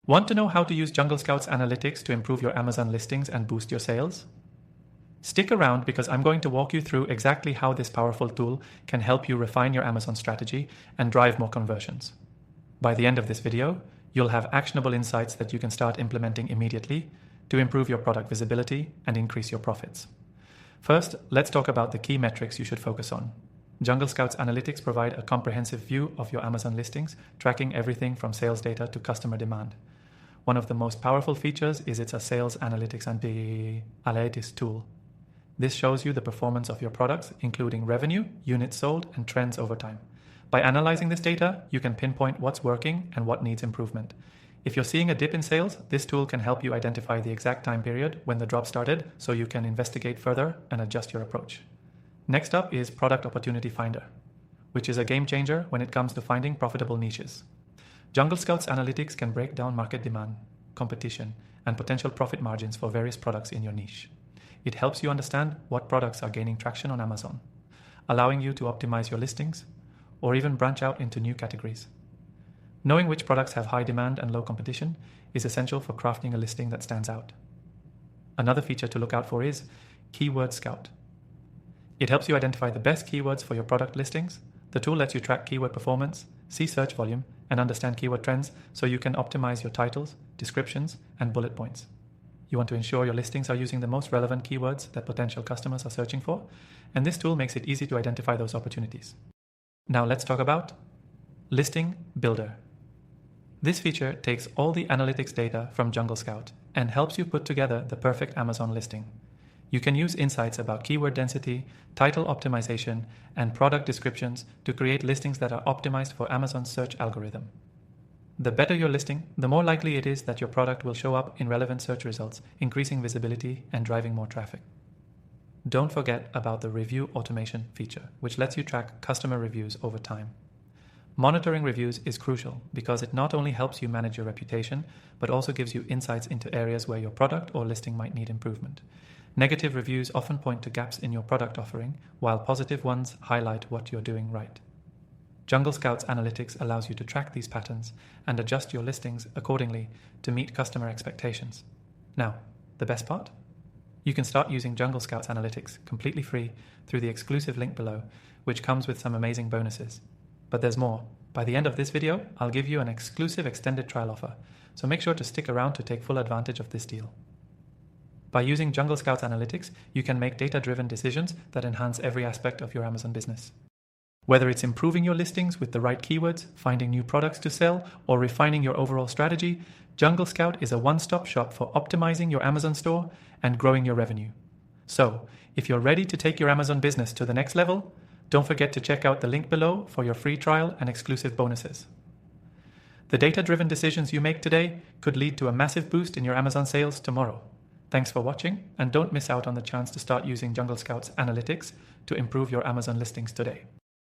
Want to know how to use JungleScout's analytics to improve your Amazon listings and boost your sales? Stick around because I'm going to walk you through exactly how this powerful tool can help you refine your Amazon strategy and drive more conversions. By the end of this video, you'll have actionable insights that you can start implementing immediately to improve your product visibility and increase your profits. First, let's talk about the key metrics you should focus on. JungleScout's analytics provide a comprehensive view of your Amazon listings, tracking everything from sales data to customer demand. One of the most powerful features is its sales analytics and analytics tool. This shows you the performance of your products, including revenue, units sold, and trends over time. By analyzing this data, you can pinpoint what's working and what needs improvement. If you're seeing a dip in sales, this tool can help you identify the exact time period when the drop started so you can investigate further and adjust your approach. Next up is Product Opportunity Finder, which is a game changer when it comes to finding profitable niches. JungleScout's analytics can break down market demand, competition, and potential profit margins for various products in your niche. It helps you understand what products are gaining traction on Amazon, allowing you to optimize your listings or even branch out into new categories. Knowing which products have high demand and low competition is essential for crafting a listing that stands out. Another feature to look out for is Keyword Scout. It helps you identify the best keywords for your product listings. The tool lets you track keyword performance, see search volume, and understand keyword trends so you can optimize your titles, descriptions, and bullet points. You want to ensure your listings are using the most relevant keywords that potential customers are searching for, and this tool makes it easy to identify those opportunities. Now let's talk about Listing Builder. This feature takes all the analytics data from JungleScout and helps you put together the perfect Amazon listing. You can use insights about keyword density, title optimization, and product descriptions to create listings that are optimized for Amazon's search algorithm. The better your listing, the more likely it is that your product will show up in relevant search results, increasing visibility and driving more traffic. Don't forget about the review automation feature, which lets you track customer reviews over time. Monitoring reviews is crucial because it not only helps you manage your reputation, but also gives you insights into areas where your product or listing might need improvement. Negative reviews often point to gaps in your product offering, while positive ones highlight what you're doing right. JungleScout's analytics allows you to track these patterns and adjust your listings accordingly to meet customer expectations. Now, the best part? You can start using JungleScout's analytics completely free through the exclusive link below, which comes with some amazing bonuses. But there's more. By the end of this video, I'll give you an exclusive extended trial offer, so make sure to stick around to take full advantage of this deal. By using JungleScout's analytics, you can make data-driven decisions that enhance every aspect of your Amazon business. Whether it's improving your listings with the right keywords, finding new products to sell, or refining your overall strategy, JungleScout is a one-stop shop for optimizing your Amazon store and growing your revenue. So, if you're ready to take your Amazon business to the next level, don't forget to check out the link below for your free trial and exclusive bonuses. The data-driven decisions you make today could lead to a massive boost in your Amazon sales tomorrow. Thanks for watching, and don't miss out on the chance to start using JungleScout's analytics to improve your Amazon listings today.